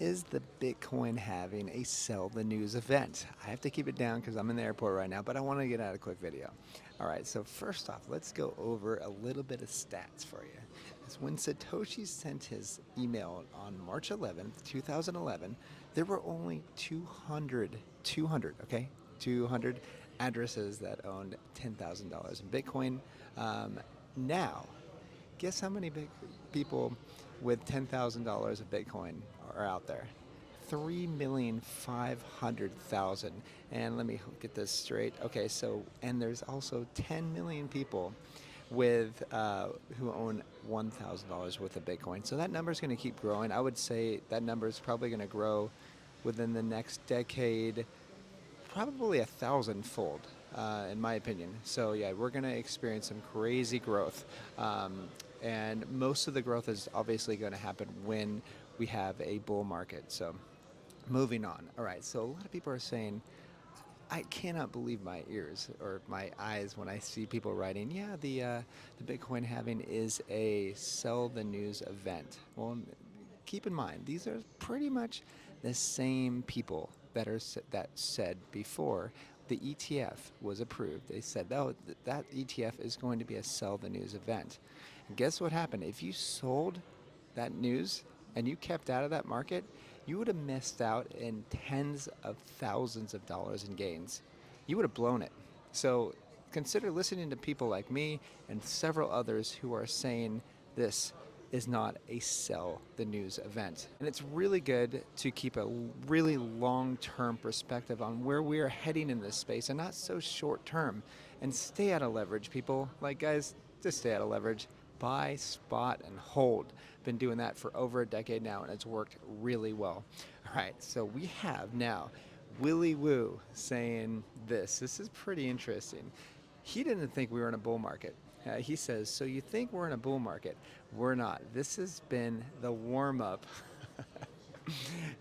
Is the Bitcoin having a sell the news event? I have to keep it down because I'm in the airport right now, but I want to get out a quick video. All right, so first off, let's go over a little bit of stats for you. It's when Satoshi sent his email on March 11th, 2011, there were only 200, okay? 200 addresses that owned $10,000 in Bitcoin. Now, guess how many big people with $10,000 of Bitcoin are out there? 3,500,000. And let me get this straight. Okay, so, and there's also 10 million people with who own $1,000 worth of Bitcoin. So that number is going to keep growing. I would say that number is probably going to grow within the next decade, probably 1,000-fold, in my opinion. So yeah, we're going to experience some crazy growth. And most of the growth is obviously going to happen when we have a bull market. So moving on. All right, so a lot of people are saying, I cannot believe my ears or my eyes when I see people writing, yeah, the Bitcoin halving is a sell the news event. Well, keep in mind, these are pretty much the same people that said before the ETF was approved. They said, oh, that ETF is going to be a sell the news event. And guess what happened? If you sold that news and you kept out of that market, you would have missed out in tens of thousands of dollars in gains. You would have blown it. So consider listening to people like me and several others who are saying this is not a sell the news event. And it's really good to keep a really long-term perspective on where we are heading in this space and not so short-term. And stay out of leverage, people. Like, guys, just stay out of leverage. Buy, spot, and hold. Been doing that for over a decade now, and it's worked really well. All right, so we have now Willy Woo saying this. This is pretty interesting. He didn't think we were in a bull market. He says, so you think we're in a bull market? We're not. This has been the warm-up.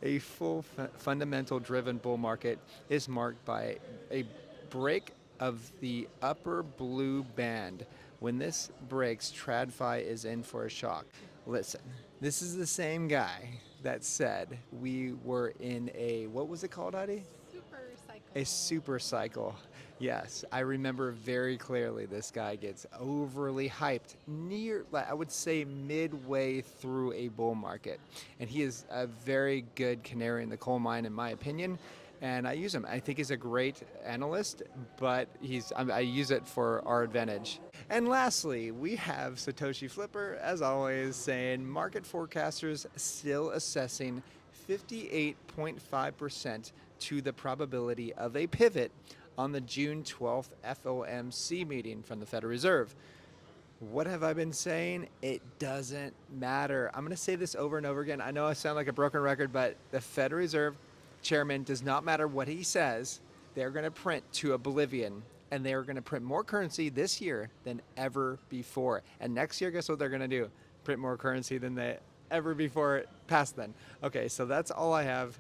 A full fundamental driven bull market is marked by a break of the upper blue band. When this breaks, TradFi is in for a shock. Listen, this is the same guy that said we were in a, what was it called, Adi? Super cycle. A super cycle. Yes, I remember very clearly this guy gets overly hyped near, I would say midway through a bull market. And he is a very good canary in the coal mine, in my opinion. And I use him. I think he's a great analyst, but I use it for our advantage. And lastly, we have Satoshi Flipper, as always, saying market forecasters still assessing 58.5% to the probability of a pivot on the June 12th FOMC meeting from the Federal Reserve. What have I been saying? It doesn't matter. I'm going to say this over and over again. I know I sound like a broken record, but the Federal Reserve chairman does not matter what he says. They're going to print to oblivion, and they're going to print more currency this year than ever before. And next year, guess what they're going to do? Print more currency than they ever before past then. Okay, so that's all I have.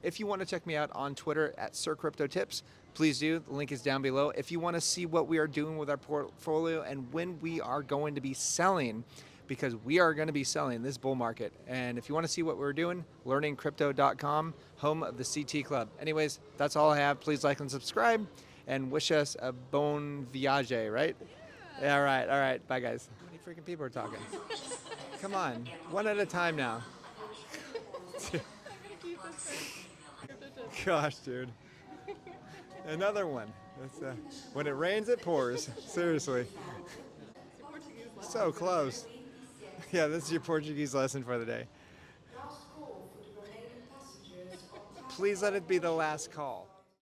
If you want to check me out on Twitter at SirCryptoTips, please do. The link is down below. If you want to see what we are doing with our portfolio and when we are going to be selling, because we are going to be selling this bull market. And if you want to see what we're doing, learningcrypto.com, home of the CT Club. Anyways, that's all I have. Please like and subscribe and wish us a bon voyage, right? Yeah. All right. Bye, guys. How many freaking people are talking? Come on, one at a time now. I'm gonna keep this thing. Gosh, dude. Another one. That's, when it rains, it pours. Seriously. So close. Yeah, this is your Portuguese lesson for the day. Please let it be the last call.